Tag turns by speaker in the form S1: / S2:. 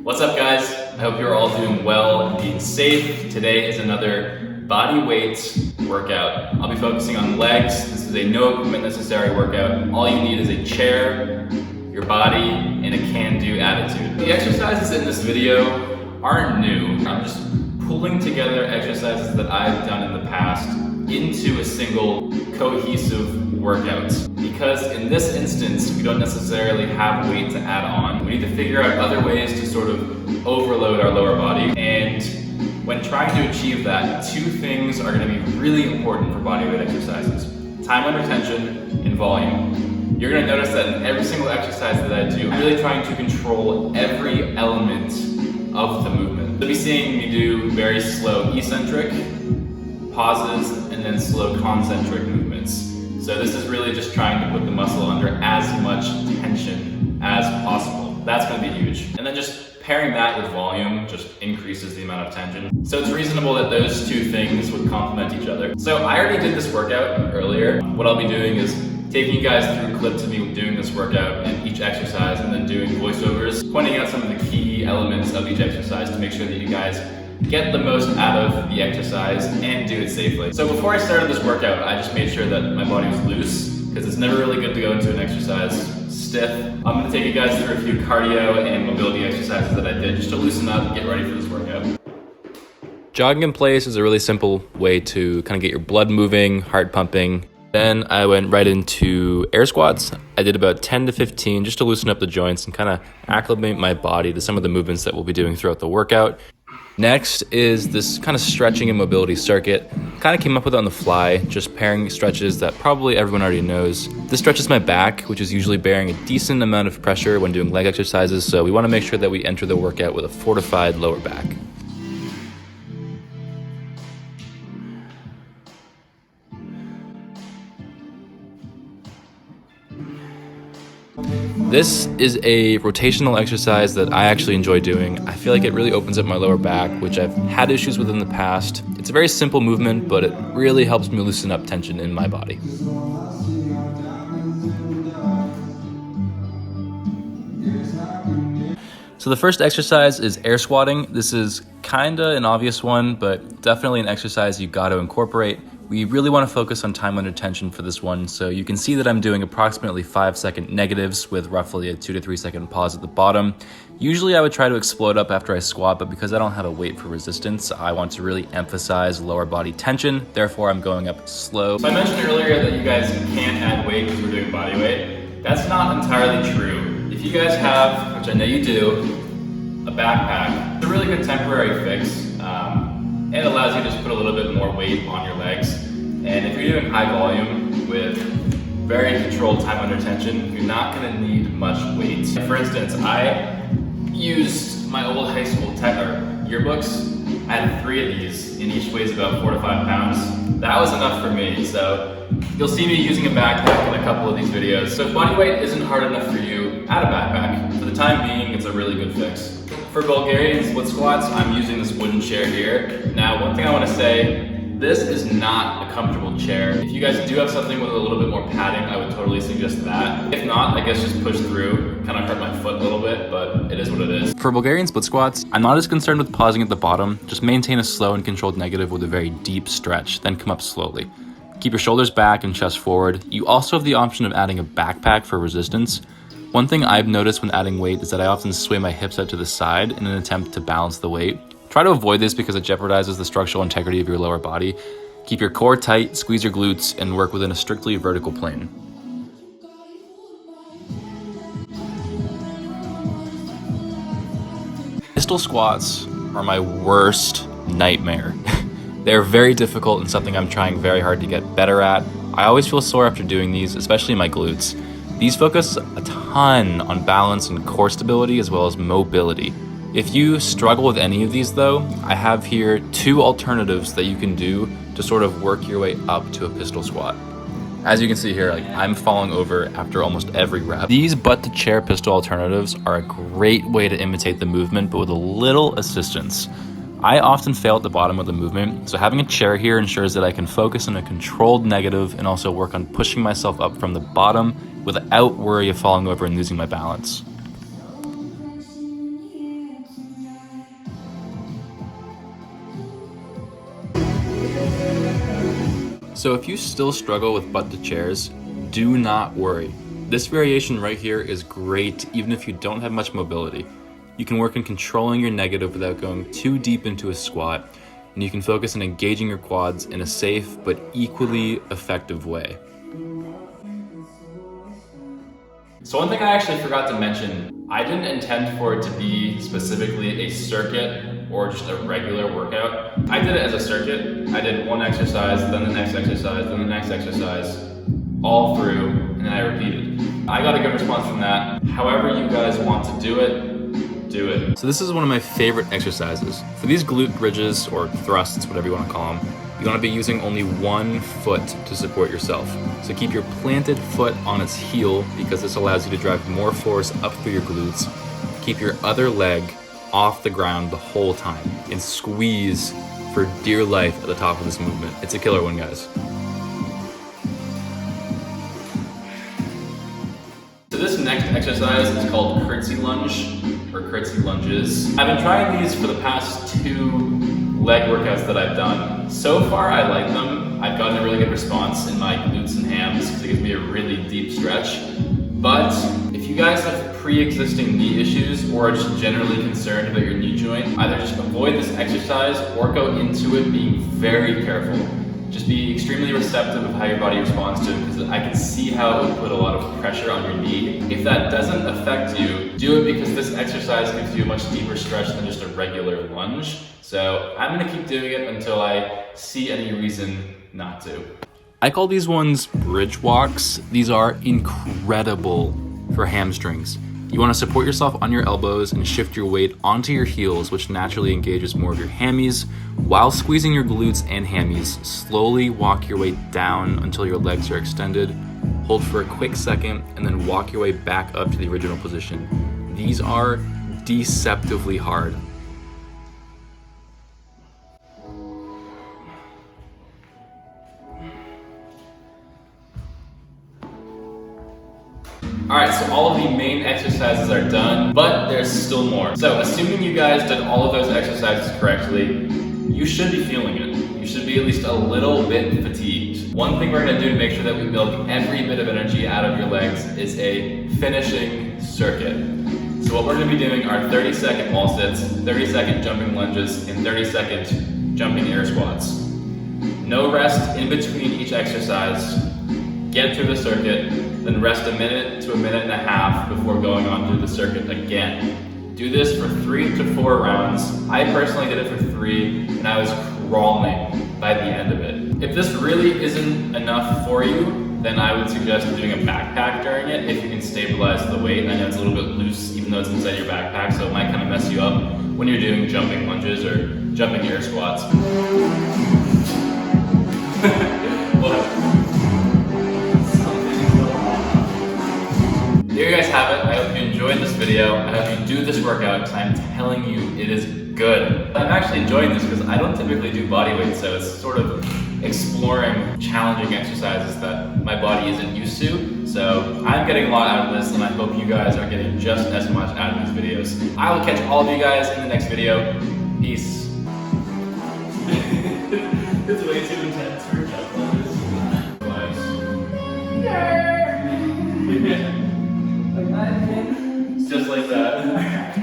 S1: What's up, guys? I hope you're all doing well and being safe. Today is another body weight workout. I'll be focusing on legs. This is a no equipment necessary workout. All you need is a chair, your body, and a can-do attitude. The exercises in this video aren't new. I'm just pulling together exercises that I've done in the past into a single cohesive workout. Because in this instance, we don't necessarily have weight to add on. We need to figure out other ways to sort of overload our lower body. And when trying to achieve that, two things are gonna be really important for bodyweight exercises: time under tension and volume. You're gonna notice that in every single exercise that I do, I'm really trying to control every element of the movement. You'll be seeing me do very slow eccentric, pauses, and then slow concentric movements. So this is really just trying to put the muscle under as much tension as possible. That's gonna be huge. And then just pairing that with volume just increases the amount of tension. So it's reasonable that those two things would complement each other. So I already did this workout earlier. What I'll be doing is taking you guys through clips of me doing this workout and each exercise, and then doing voiceovers, pointing out some of the key elements of each exercise to make sure that you guys get the most out of the exercise and do it safely. So before I started this workout, I just made sure that my body was loose, because it's never really good to go into an exercise stiff. I'm gonna take you guys through a few cardio and mobility exercises that I did just to loosen up and get ready for this workout. Jogging in place is a really simple way to kind of get your blood moving, heart pumping. Then I went right into air squats. I did about 10 to 15 just to loosen up the joints and kind of acclimate my body to some of the movements that we'll be doing throughout the workout. Next is this kind of stretching and mobility circuit. Kind of came up with it on the fly, just pairing stretches that probably everyone already knows. This stretches my back, which is usually bearing a decent amount of pressure when doing leg exercises, so we want to make sure that we enter the workout with a fortified lower back. This is a rotational exercise that I actually enjoy doing. I feel like it really opens up my lower back, which I've had issues with in the past. It's a very simple movement, but it really helps me loosen up tension in my body. So the first exercise is air squatting. This is kinda an obvious one, but definitely an exercise you gotta incorporate. We really want to focus on time under tension for this one, so you can see that I'm doing approximately 5-second negatives with roughly a 2 to 3 second pause at the bottom. Usually I would try to explode up after I squat, but because I don't have a weight for resistance, I want to really emphasize lower body tension, therefore I'm going up slow. So I mentioned earlier that you guys can't add weight because we're doing body weight. That's not entirely true. If you guys have, which I know you do, a backpack, it's a really good temporary fix. It allows you to just put a little bit more weight on your legs. And if you're doing high volume with very controlled time under tension, you're not gonna need much weight. For instance, I used my old high school yearbooks. I had 3 of these, and each weighs about 4 to 5 pounds. That was enough for me, so you'll see me using a backpack in a couple of these videos. So if bodyweight isn't hard enough for you, add a backpack. For the time being, it's a really good fix. For Bulgarian Split Squats, I'm using this wooden chair here. Now, one thing I want to say, this is not a comfortable chair. If you guys do have something with a little bit more padding, I would totally suggest that. If not, I guess just push through. Kind of hurt my foot a little bit, but it is what it is. For Bulgarian Split Squats, I'm not as concerned with pausing at the bottom. Just maintain a slow and controlled negative with a very deep stretch, then come up slowly. Keep your shoulders back and chest forward. You also have the option of adding a backpack for resistance. One thing I've noticed when adding weight is that I often sway my hips out to the side in an attempt to balance the weight. Try to avoid this because it jeopardizes the structural integrity of your lower body. Keep your core tight, squeeze your glutes, and work within a strictly vertical plane. Pistol squats are my worst nightmare. They're very difficult and something I'm trying very hard to get better at. I always feel sore after doing these, especially my glutes. These focus a ton on balance and core stability as well as mobility. If you struggle with any of these though, I have here 2 alternatives that you can do to sort of work your way up to a pistol squat. As you can see here, I'm falling over after almost every rep. These butt to chair pistol alternatives are a great way to imitate the movement, but with a little assistance. I often fail at the bottom of the movement, so having a chair here ensures that I can focus on a controlled negative and also work on pushing myself up from the bottom without worry of falling over and losing my balance. So if you still struggle with butt to chairs, do not worry. This variation right here is great even if you don't have much mobility. You can work on controlling your negative without going too deep into a squat, and you can focus on engaging your quads in a safe but equally effective way. So one thing I actually forgot to mention, I didn't intend for it to be specifically a circuit or just a regular workout. I did it as a circuit. I did one exercise, then the next exercise, then the next exercise, all through, and then I repeated. I got a good response from that. However you guys want to do it, do it. So this is one of my favorite exercises. For these glute bridges or thrusts, whatever you want to call them, you want to be using only one foot to support yourself. So keep your planted foot on its heel because this allows you to drive more force up through your glutes. Keep your other leg off the ground the whole time and squeeze for dear life at the top of this movement. It's a killer one, guys. So this next exercise is called curtsy lunge or curtsy lunges. I've been trying these for the past 2 leg workouts that I've done. So far I like them. I've gotten a really good response in my glutes and hams because it gives me a really deep stretch. But if you guys have pre-existing knee issues or are just generally concerned about your knee joint, either just avoid this exercise or go into it being very careful. Just be extremely receptive of how your body responds to it because I can see how it would put a lot of pressure on your knee. If that doesn't affect you, do it because this exercise gives you a much deeper stretch than just a regular lunge. So I'm gonna keep doing it until I see any reason not to. I call these ones bridge walks. These are incredible for hamstrings. You want to support yourself on your elbows and shift your weight onto your heels, which naturally engages more of your hammies. While squeezing your glutes and hammies, slowly walk your weight down until your legs are extended. Hold for a quick second and then walk your way back up to the original position. These are deceptively hard. Alright, so all of the main exercises are done, but there's still more. So assuming you guys did all of those exercises correctly, you should be feeling it. You should be at least a little bit fatigued. One thing we're going to do to make sure that we milk every bit of energy out of your legs is a finishing circuit. So what we're going to be doing are 30-second wall sits, 30-second jumping lunges, and 30-second jumping air squats. No rest in between each exercise. Get through the circuit, then rest a minute to a minute and a half before going on through the circuit again. Do this for 3 to 4 rounds. I personally did it for 3 and I was crawling by the end of it. If this really isn't enough for you, then I would suggest doing a backpack during it if you can stabilize the weight. I know it's a little bit loose even though it's inside your backpack, so it might kind of mess you up when you're doing jumping lunges or jumping air squats. There you guys have it. I hope you enjoyed this video. I hope you do this workout because I'm telling you it is good. I'm actually enjoying this because I don't typically do bodyweight, so it's sort of exploring challenging exercises that my body isn't used to. So I'm getting a lot out of this and I hope you guys are getting just as much out of these videos. I will catch all of you guys in the next video. Peace. It's way too intense for jump lunges. Yeah. Just like that.